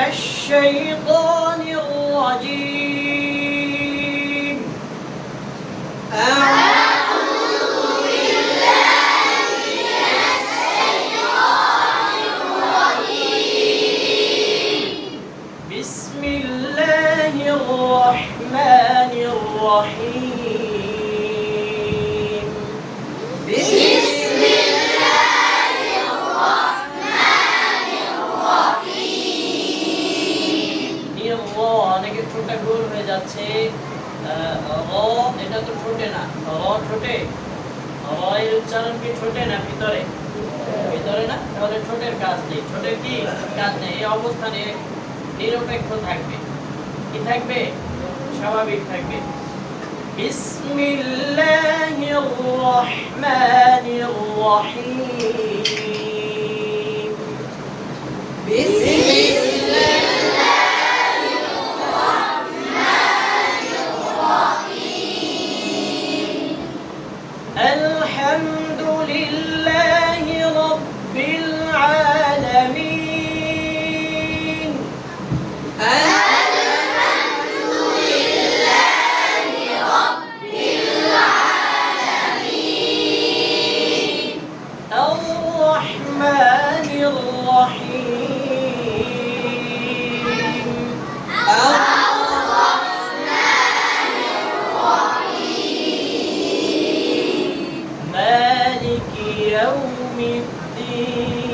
الشيطان الرجيم. بسم الله الرحمن الرحيم. بسم الله الرحمن الرحيم. অনেকে ঠোঁটে গোল হয়ে যাচ্ছে। এটা তো ঠোঁটে না, ঠোঁটে। এর উচ্চারণ কি ঠোঁটে না ভিতরে? ভিতরে না, তাহলে ঠোঁটের কাজ নেই। ঠোঁটের কি কাজ নেই? এই অবস্থানে নিরপেক্ষ থাকবে। কি থাকবে? স্বাভাবিক থাকবে। বিসমিল্লাহির রহমানির রহিম। বিসমিল্লাহির রহমানির রহিম। আলহামদুলিল্লাহি রাব্বিল আলামিন। مالك يوم الدين.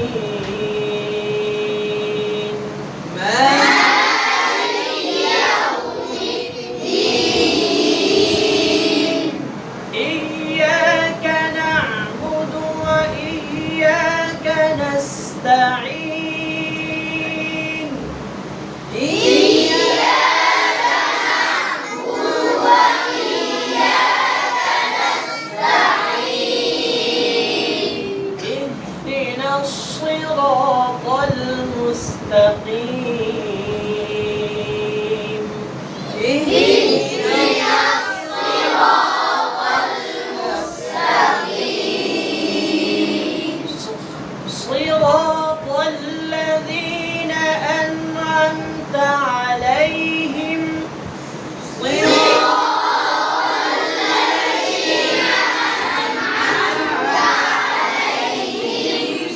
إياك نعبد وإياك نستعين. اهدنا الصراط المستقيم. صراط الذين أنعمت عليهم.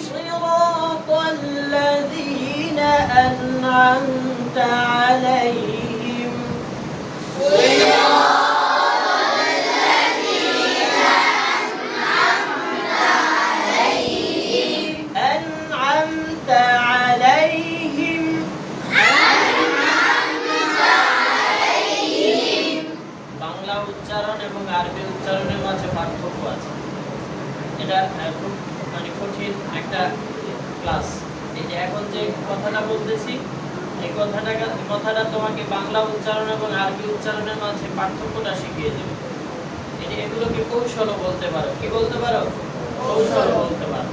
صراط الذين أنعمت عليهم. أنعمت عليهم. বাংলা উচ্চারণ এবং আরবি উচ্চারণের মাঝে পার্থক্য আছে। এটা খুব একটা ক্লাস। এই যে এখন যে কথাটা বলতেছি, এই কথাটা তোমাকে বাংলা উচ্চারণ এবং আরবি উচ্চারণের মাঝে পার্থক্যটা শিখিয়ে দেবে। এগুলোকে কৌশলও বলতে পারো। কি বলতে পারো? কৌশল বলতে পারো।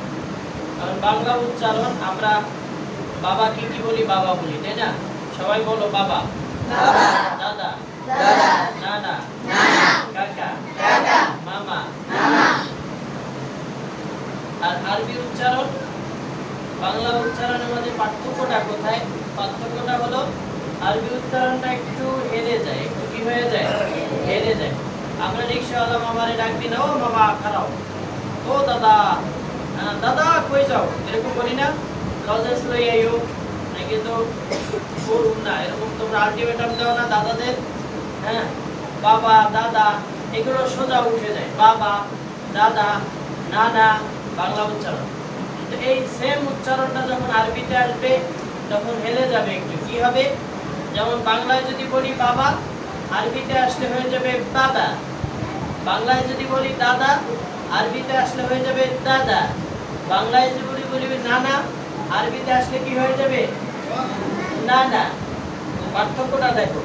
কারণ বাংলা উচ্চারণ আমরা বাবাকে কি বলি? বাবা বলি, তাই না? সবাই বলো বাবা, দাদা, নানা, কাকা, মামা। আর আরবি উচ্চারণ বাংলা উচ্চারণের মধ্যে পার্থক্যটা কোথায়? পার্থক্যটা হলো আরবি উচ্চারণটা একটু হেলে যায়। একটু কি হয়ে যায়? হেলে যায়। আমরা রিকশাওয়ালা মামারে ডাক দিই না, ও মামা খারাপ, ও দাদা, দাদা কই যাও, এরকম বলি না? লজেন্স লই আইও, নাকি তো করুন না, এরকম তোমরা আলটিমেটাম দাও না দাদাদের? হ্যাঁ, বাবা, দাদা, এগুলো সোজা উঠে যায়। বাবা, দাদা, নানা, বাংলা উচ্চারণ। তো এই সেম উচ্চারণটা যখন আরবিতে আসবে তখন হেলে যাবে একটু। কি হবে? যেমন বাংলায় যদি বলি বাবা, আরবিতে আসলে হয়ে যাবে দাদা। বাংলায় যদি বলি দাদা, আরবিতে আসলে হয়ে যাবে দাদা। বাংলায় যদি বলি নানা, আরবিতে আসলে কি হয়ে যাবে? নানা। পার্থক্যটা দেখো,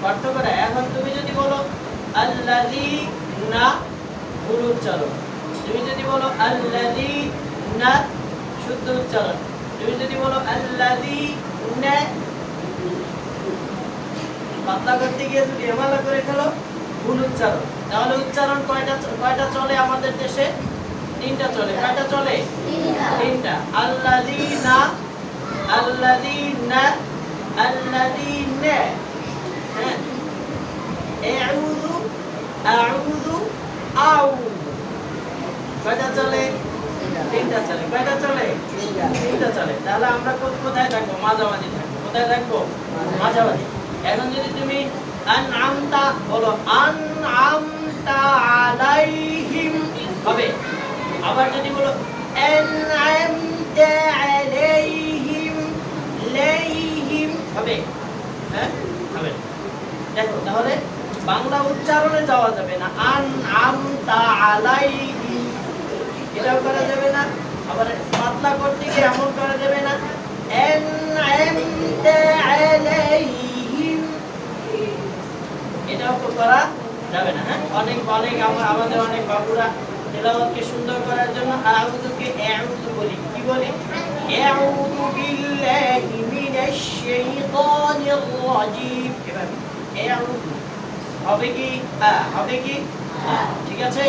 পার্থক্যটা। এখন তুমি যদি বলো আল্লাযী না, ভুল উচ্চারণ। তুমি যদি বলো আল্লাযী না, শুদ্ধ উচ্চারণ। তুমি যদি বলো আল্লাযী না, পাতলা করতে গিয়ে যদি এমালা করে ফেলো, ভুল উচ্চারণ। তাহলে উচ্চারণ কয়টা চলে আমাদের দেশে? তিনটা চলে। কয়টা চলে? তিনটা। আল্লাযীনা, আল্লাযীনা, আল্লাযীনা হ্যাঁ আউযু আউযু আউ কয়টা চলে তিনটা চলে কয়টা চলে তিনটা চলে তাহলে আমরা কোথায় থাকবো মাঝামাঝি থাকবো কোথায় থাকবো মাঝামাঝি এখন যদি তুমি আনআমতা বলো আনআমতা আলাইহিম হবে আবার যদি বলো আনআমতা আলাইহিম লাইহিম হবে হ্যাঁ হবে দেখো তাহলে বাংলা উচ্চারণে যাওয়া যাবে না আনআমতা আলাইহিম এটাও করা যাবে না আবার পাতলা করতে গিয়ে এমন করা যাবে না আনআমতা আলাইহিম এটাও তো করা যাবে না হ্যাঁ অনেক অনেক আমাদের অনেক বাবুরা তেলাওয়াতকে সুন্দর করার জন্য আউযুকে আউযু বলি কি বলি আউযু বিল্লাহি মিনাশ শাইতানির রাজীম এভাবে আউযু হবে কি হবে কি ঠিক আছে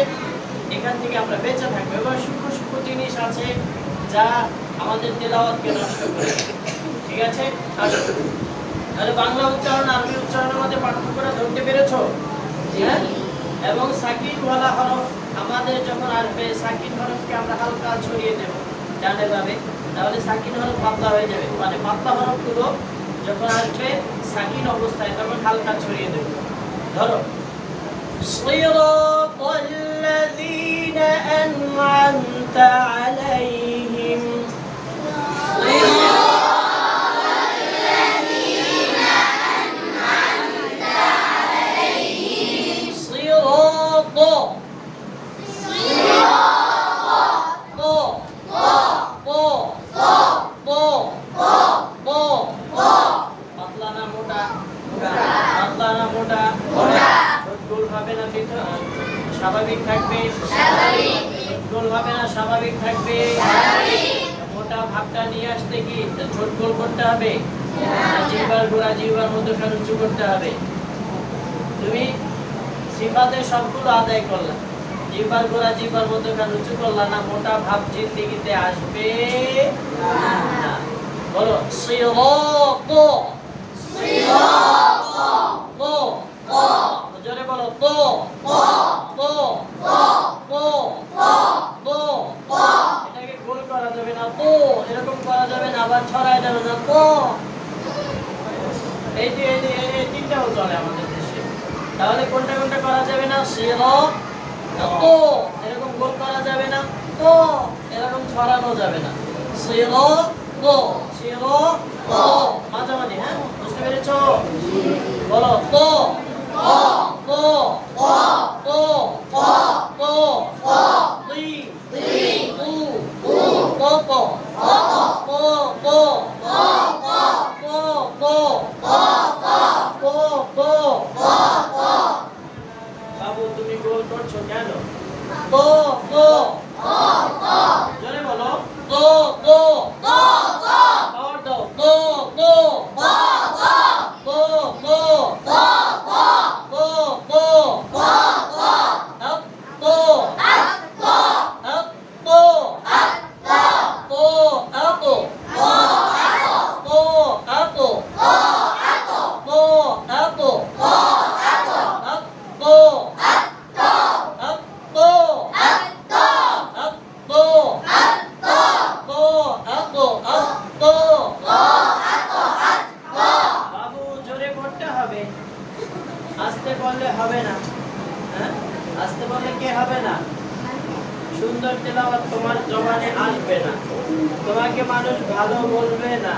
এখান থেকে আমরা বেঁচে থাকবো এবং সূক্ষ্ম সূক্ষ্ম জিনিস আছে যা আমাদের তেলাওয়াতকে নষ্ট করে ঠিক আছে তাহলে বাংলা উচ্চারণ আরবি উচ্চারণের মধ্যে পার্থক্যটা ধরতে পেরেছো হ্যাঁ এবং সাকিন ওয়ালা হরফ আমাদের যখন আসবে সাকিন হরফকে আমরা হালকা ছড়িয়ে দেব ডানে বামে তাহলে সাকিন হরফ পাতলা হয়ে যাবে মানে পাতলা হরফগুলো যখন আসবে সাকিন অবস্থায় তখন হালকা ছড়িয়ে দেব ধরো সিরাতাল্লাযীনা আন'আমতা আলাইহিম স্বাভাবিক থাকবে স্বাভাবিক গোল হবে না স্বাভাবিক থাকবে স্বাভাবিক মোটা ভাবটা নিয়ে আসতে কি ছোট গোল করতে হবে জিহ্বার গোড়া জিহ্বার মধ্যখানে উঁচু করতে হবে তুমি সিফাতের সবগুলো আদায় করলা জিহ্বার গোড়া জিহ্বার মধ্যখানে উঁচু করলা না মোটা ভাব জিন্দেগিতে আসবে না বলো সিরাত সিরাত তো জোরে বলো তো এটাকে গোল করা যাবে না তো এরকম করা যাবে না আবার ছড়ায় যাবে না তো এই যে এই তিনটাও চলে আমাদের দেশে তাহলে কোনটা কোনটা করা যাবে না সিরাত তো এরকম গোল করা যাবে না তো এরকম ছড়ানো যাবে না সিরাত তো সিরাত তো মাঝামাঝি হ্যাঁ বুঝতে পেরেছো বলো তো বাবু তুমি গোল করছো কেন জোরে বলো আস্তে বললে হবে না হ্যাঁ আস্তে বললে কি হবে না সুন্দর তেলাওয়াত তোমার জবানে আসবে না তোমাকে মানুষ ভালো বলবে না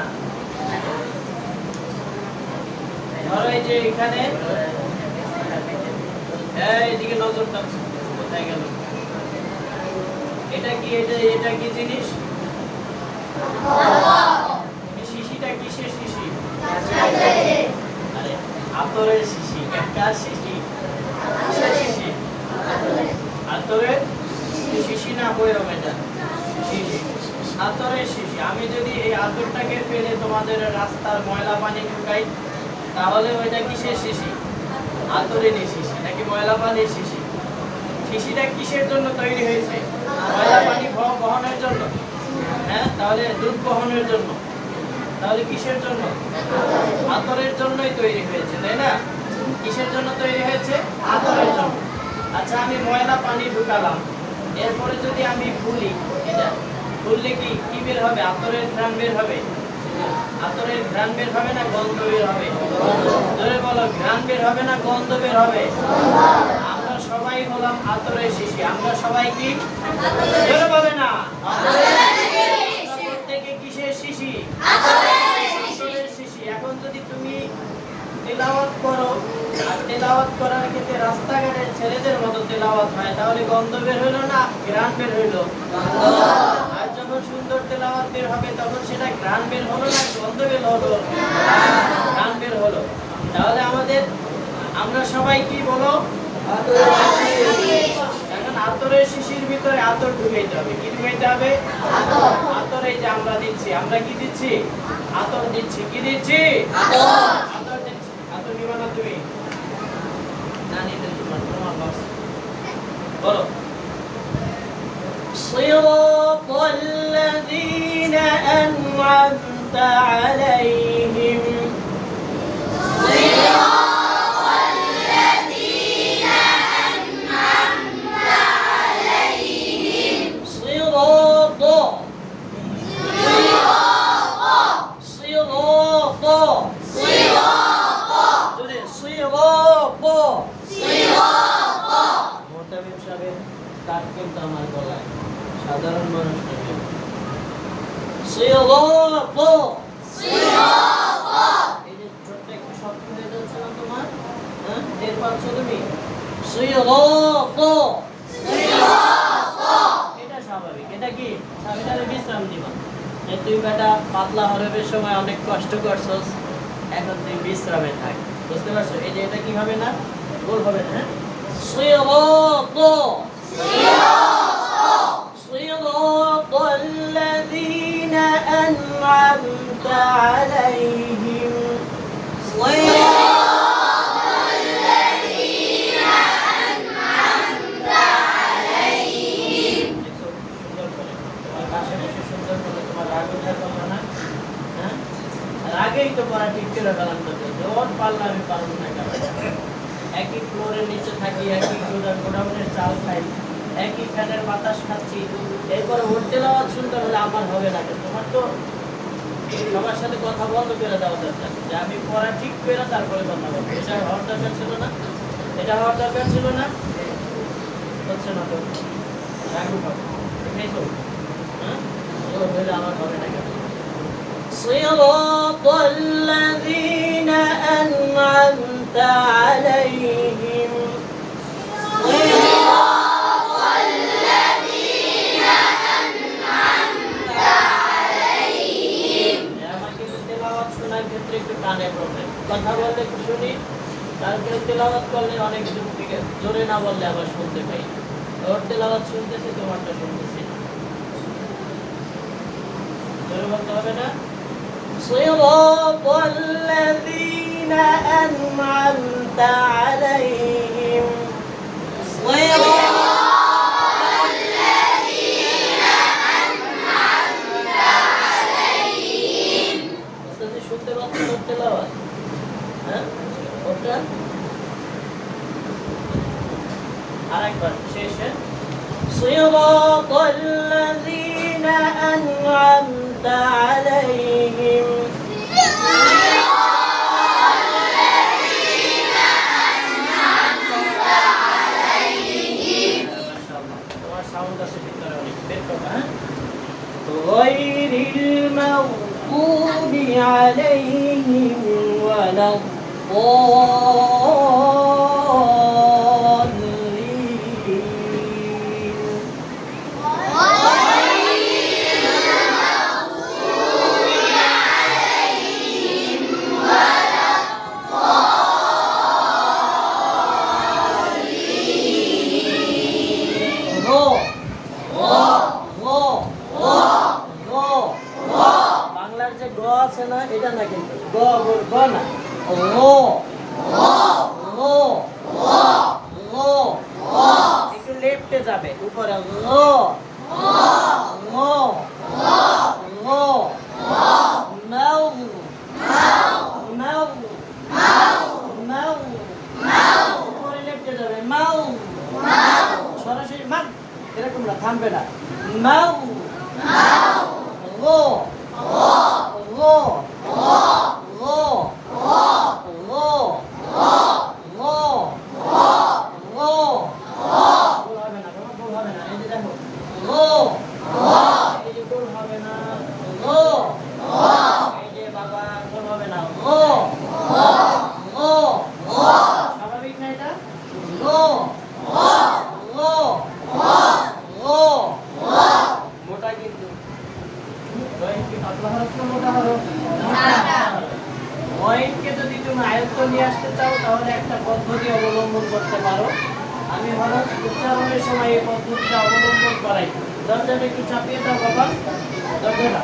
ধরো এই যে এখানে এইদিকে নজরটা কোথায় গেল এটা কি এটা কি জিনিস শিশিটা কিসের শিশি আরে আতরের শিশি কার শিশি শিশি আতরের শিশি না বইরো এটা শিশি আতরের শিশি আমি যদি এই আতরটাকে ফেলে তোমাদের রাস্তার ময়লা পানি ঢুকাই তাহলে ওইটা কিসের শিশি আতরের শিশি নাকি ময়লা পানির শিশি শিশিটা কিসের জন্য তৈরি হয়েছে ময়লা পানি বহনের জন্য হ্যাঁ তাহলে দুধ বহনের জন্য তাহলে কিসের জন্য? আতরের জন্যই তৈরি হয়েছে, তাই না? কিসের জন্য তৈরি হয়েছে? আতরের জন্য। আচ্ছা, আমি ময়লা পানি ঢুকালাম, এরপরে যদি আমি ভুলি, এটা ভুললে কি কি বের হবে? আতরের ঘ্রাণ বের হবে। আতরের ঘ্রাণ বের হবে না গন্ধ বের হবে? জোরে বলো, ঘ্রাণ বের হবে না গন্ধ বের হবে? আমরা সবাই হলাম আতরের শিশি। আমরা সবাই কি? জোরে বলে না। প্রত্যেকে কিসের শিশি? আতরের শিশি। এখন যদি তুমি তেলাওয়াত করো, আর তেলাওয়াত করার ক্ষেত্রে রাস্তাঘাটে ছেলেদের মতো তেলাওয়াত হয়, তাহলে গন্ধ বের হইলো না ঘ্রাণ বের হইলো? আর যখন সুন্দর তেলাওয়াত বের হবে তখন সেটা ঘ্রাণ বের হলো না গন্ধ বের হলো? ঘ্রাণ বের হলো। তাহলে আমরা সবাই কি বলো? এখন আতরের শিশির ভিতরে আতর ঢুকাইতে হবে। কি ঢুকাইতে হবে? আতর। এই যে আমরা দিচ্ছি, আমরা কি দিচ্ছি? আতর দিচ্ছি। কি দিচ্ছি? আতর দিচ্ছি। আতর নিবা না তুমি? না নিতে তোমার লস। বলো, صراط الذين أنعمت عليهم সাধারণ মানুষ নয়। সিরাত, এই যে ছোট্ট একটু শব্দ হয়ে যাচ্ছে না তোমার? হ্যাঁ, টের পাচ্ছ তুমি? সিরাত, এটা স্বাভাবিক। এটা কি? এটারে বিশ্রাম দিবা। যে তুই বেটা পাতলা হরফের সময় অনেক কষ্ট করছস, এখন তুই বিশ্রামে থাক। বুঝতে পারছো? এই যে এটা কি হবে না? গোল হবে না। হ্যাঁ, সিরাত, صراط الذين أنعمت عليهم صراط الذين أنعمت عليهم আগেই তো পড়া ঠিক করে ফেলাম তো, যখন পারলাম আমি পারবো না। একই ফ্লোরের নিচে থাকি, একই গোডাউনের চাল খাই, একই ফ্যানের বাতাস খাচ্ছি, এরপরে ওর তেলাওয়াত শুনতে হলে আমার হবে না। তোমার তো সবার সাথে কথা বন্ধ করে দেওয়া দরকার, যে আমি পড়া ঠিক করে তারপরে কথা বলবো। এটা হওয়ার দরকার ছিল না? এটা হওয়ার দরকার ছিল না? হচ্ছে না তো, রাখো দেখেছো? হ্যাঁ, হলে আমার হবে না কেন? صراط الذين أنعمت عليهم কথা বললে শুনি, তারপরে তেলাওয়াত করলে অনেক দূর থেকে, জোরে না বললে আবার শুনতে পাই। ওর তেলাওয়াত শুনতেছে, তোমারটা শুনতেছি। জোরে বলতে হবে না? صراط الذين أنعمت عليهم শুনতে পাচ্ছি ওর তেলাওয়াত? হ্যাঁ, ওটা আরেকবার শেষে صراط الذين أنعمت عليهم তোমার সাউন্ড আছে ভিতরে অনেক, বের করো। হ্যাঁ, غير المغضوب عليهم ولا বাংলার যে গ আছে না, এটা না কিন্তু গ গ না, একটু লেফটে যাবে, উপরে মাগদুব পাতলা হরফ না মোটা হরফ? পয়েন্টকে যদি তুমি আয়ত্ত নিয়ে আসতে চাও তাহলে একটা পদ্ধতি অবলম্বন করতে পারো। আমি হরফ উচ্চারণের সময় এই পদ্ধতিটা অবলম্বন করাই। দরজাটা একটু চাপিয়ে দাও বাবা, দরজাটা।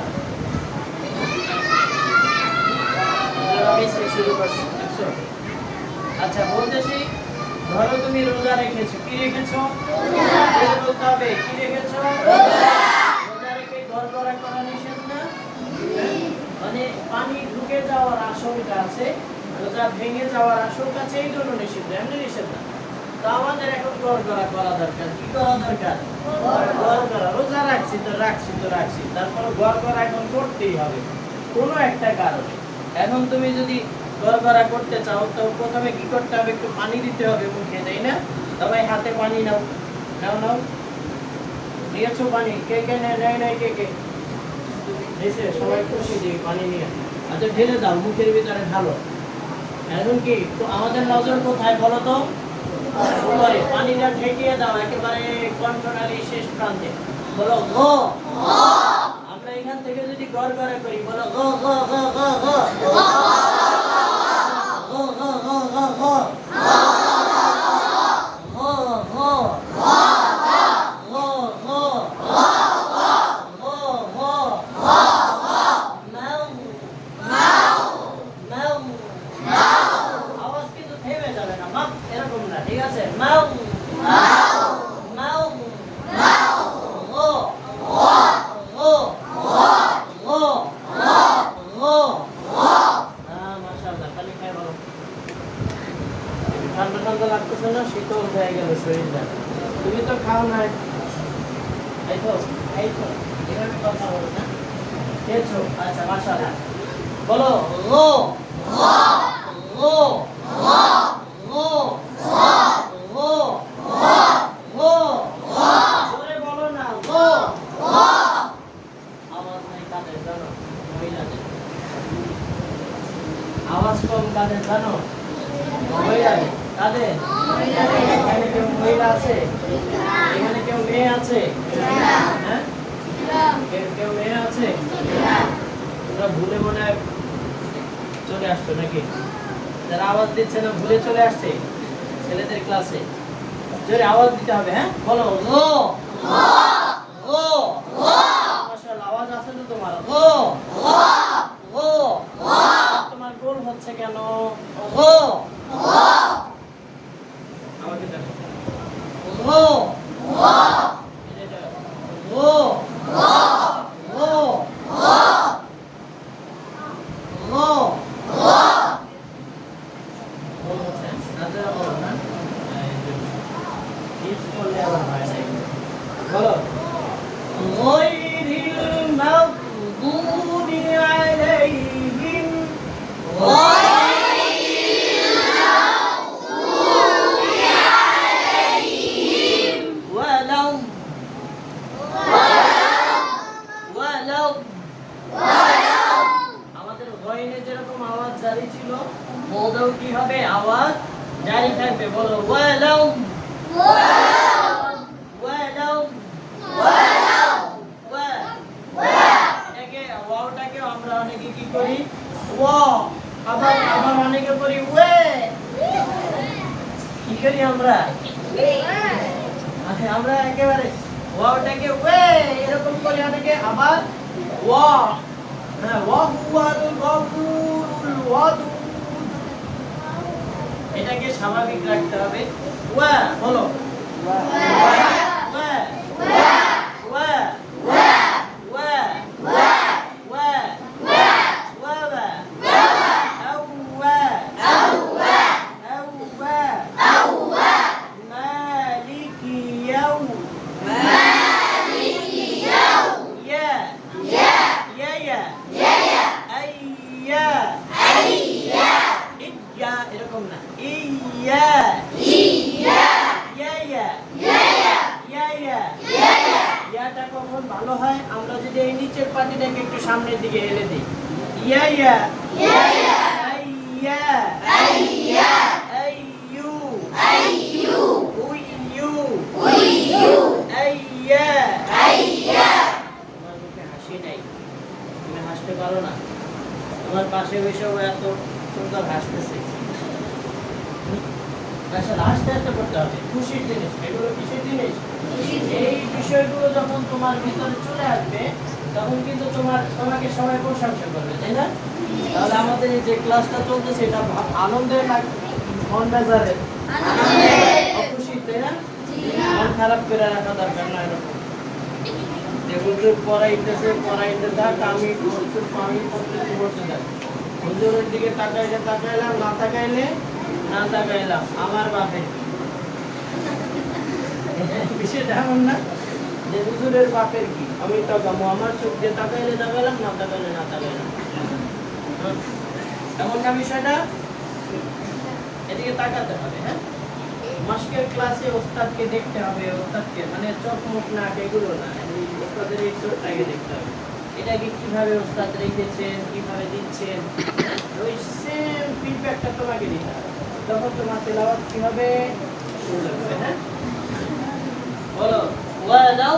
আমি শুরু করছি। আচ্ছা, বলতেছি ধরো তুমি রোজা রেখেছো। কি রেখেছো? বলতে হবে কি রেখেছো? রোজা রেখে গড়গড়া করা নিষেধ না? মানে পানি ঢুকে যাওয়ার আশঙ্কা আছে, রোজা ভেঙে যাওয়ার আশঙ্কা আছে, এই জন্য নিষেধ, এমনি নিষেধ না। তো আমাদের এখন গড়গড়া করা দরকার। কি করা দরকার? গড়গড়া। রোজা রাখছি তো রাখছি, তারপর গড়গড়া এখন করতেই হবে কোনো একটা কারণে। এখন তুমি যদি গড়গড়া করতে চাও তো প্রথমে কি করতে হবে? একটু পানি দিতে হবে মুখে, তাই না? সবাই হাতে পানি নাও, নাও। নিয়েছো পানি? কে কে নেয় কে কে এসে সবাই খুশি দিয়ে পানি নিয়ে। আচ্ছা, ঢেলে দাও, মুখের ভিতরে ঢালো। এখন কি তো আমাদের নজর কোথায় বলো তো? উপরে। পানিটা ঠেকিয়ে দাও একেবারে কন্ট্রোনালি শেষ প্রান্তে। বলো গো। আমরা এখান থেকে যদি গড়গড়া করি, বলো গো গো গো গো গো গো গো গো গো গো ঠান্ডা ঠান্ডা লাগতেছে না? শীতল হয়ে গেল শরীরটা। তুমি তো খাও নাই, এই তো এভাবে কথা বলো না? খেয়েছো? আচ্ছা, মাশাআল্লাহ। বলো গো গো গো গো গো। জোরে বলো না, গো। আওয়াজ নাই কাদের জানো? মহিলাদের। আওয়াজ কম কাদের জানো? মহিলাদের। কাদের? এখানে কেউ মহিলা আছে? এখানে কেউ মেয়ে আছে? হ্যাঁ, কেউ মেয়ে আছে? তোমরা ভুলে মনে হয় চলে আসছো নাকি? যারা আওয়াজ দিচ্ছে না ভুলে চলে আসছে ছেলেদের ক্লাসে। জোরে আওয়াজ দিতে হবে। হ্যাঁ, বলো গো গো গো। মাশাআল্লাহ, আওয়াজ আছে তো তোমার? গো গো গো। তোমার গোল হচ্ছে কেন? গো গো। আমাকে দেখো। গো গো গো গো গো গো গো। বলছেন নাজরা বলো না? ইস বললে আবার হয় না। বলো গায়রিল মাগদুবি আলাইহিম আমাদের গয়নে যেরকম আওয়াজ জারি ছিল, মৌদাও কি হবে? আওয়াজ জারি থাকবে। বলো ওয়ালাউ ওয়ালাউ ওয়ালাউ ওয়া। এটাকে ওয়াওটাকে আমরা অনেকে কি করি? ওয়া। আবার অনেকে করি ওয়ে। কি করি আমরা? আচ্ছা, আমরা একেবারে ওয়াওটাকে ওয়ে এরকম করি অনেকে। আবার ওয়া। হ্যাঁ, ওয়া হুয়াল গফুরুল ওয়াদুদ। এটাকে স্বাভাবিক রাখতে হবে। ওয়া। বলো ওয়া ওয়া ওয়া ওয়া ওয়া ওয়া ওয়া ওয়া ওয়া আওয়া আওয়া আওয়া আওয়া মালিকি ইয়াউম মালিকি ইয়াউম ইয়া ইয়া ইয়া ইয়া আইয়া আইয়া ইয়া। এরকম না, ইয়া ইয়া ইয়া ইয়া ইয়া ইয়া ইয়া। ইয়াটা কখন ভালো হয়? আমরা যদি এই নিচের পাটিটাকে একটু সামনের দিকে হেলে দিই। ইয়া ইয়া ইয়া ইয়া আইয়া আইয়া আইয়ু আইয়ু উইয়ু উইয়ু আইয়া আইয়া। তোমার মুখে হাসি নাই, তুমি হাসতে পারো না? তোমার পাশে বসেও এত সুন্দর হাসতেছে। আসলে হাসতে হাসতে করতে হবে, খুশির জিনিস এগুলো। কিসের জিনিস? এই বিষয়গুলো যখন তোমার ভিতরে চলে আসবে তখন কিন্তু তোমাকে সবাই প্রশংসা করবে, তাই না? তাহলে আমাদের এই যে ক্লাসটা চলতেছে এটা আনন্দের না মন বেজারের? খুশি, তাই না? মন খারাপ করে রাখা দরকার না। এরকম যে হুজুর পড়াইতে থাক, আমি পড়তে থাক। হুজুরের দিকে তাকাইলাম, না তাকাইলাম আমার বাপে। বিষয়টা এমন না যে হুজুরের বাপের কি, আমি তাকাবো, আমার চোখ দিয়ে তাকাইলাম, না তাকাইলাম। এমন না বিষয়টা? এদিকে তাকাতে হবে। হ্যাঁ, মাস্কের ক্লাসে ওস্তাদকে দেখতে হবে, ওস্তাদকে মানে চোখ মুখ নাক এগুলো না, ওস্তাদের এই চোখটাকে দেখতে হবে। এটাকে কিভাবে ওস্তাদ রেখেছেন, কিভাবে দিচ্ছেন, ওই সেম ফিডব্যাকটা তোমাকে দিতে হবে। তখন তোমার তেলাওয়াত কিভাবে সুন্দর হবে। হ্যাঁ, বলো ওয়ালাউ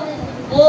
ও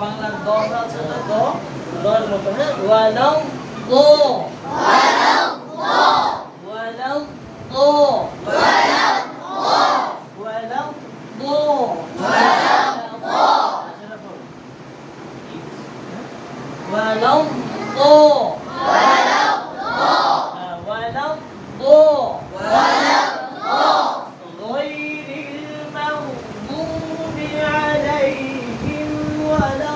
বাংলার দ আছে না, দর মতো। হ্যাঁ, ওয়ালাউ ও ওয়ালাউ ও ওয়ালাউ ও ওয়ালাউ ও ওয়ালাউ ও غير المغضوب عليهم ولا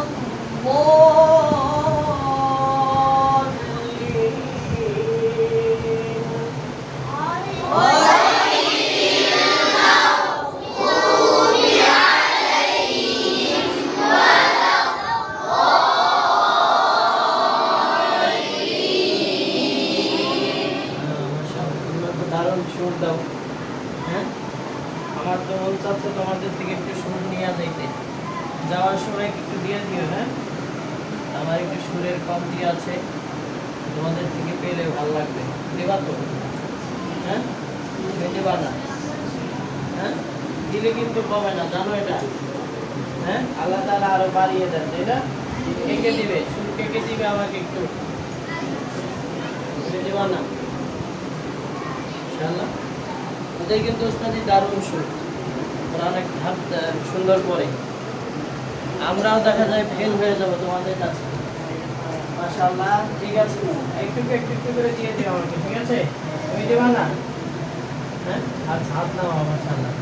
দারুণ সুর দাও। হ্যাঁ, আমার তো মন চাচ্ছে তোমাদের থেকে একটু সুর নিয়ে যাইতে, যাওয়ার সময় একটু দিয়ে দিও। হ্যাঁ, আমার একটু সুরের কমতি আছে, তোমাদের থেকে পেলে ভালো লাগবে। দেবা তো? হ্যাঁ, দেবা না? হ্যাঁ, দিলে কিন্তু কমে না, জানো এটা? হ্যাঁ, আল্লাহ তাআলা আরো বাড়িয়ে দেন, তাই না? কে দিবে সুর, কে দিবে আমাকে একটু দেবা না? ইনশাআল্লাহ। ওদের কিন্তু ওস্তাদি দারুণ সুর, ওরা অনেক সুন্দর করে। আমরাও দেখা যায় ফেল হয়ে যাবো তোমাদের কাছে। মাশাআল্লাহ, ঠিক আছে, একটু করে দিয়ে দিও আমাকে, ঠিক আছে? তুমি দেবা না? হ্যাঁ, হাত নাও। মাশাআল্লাহ।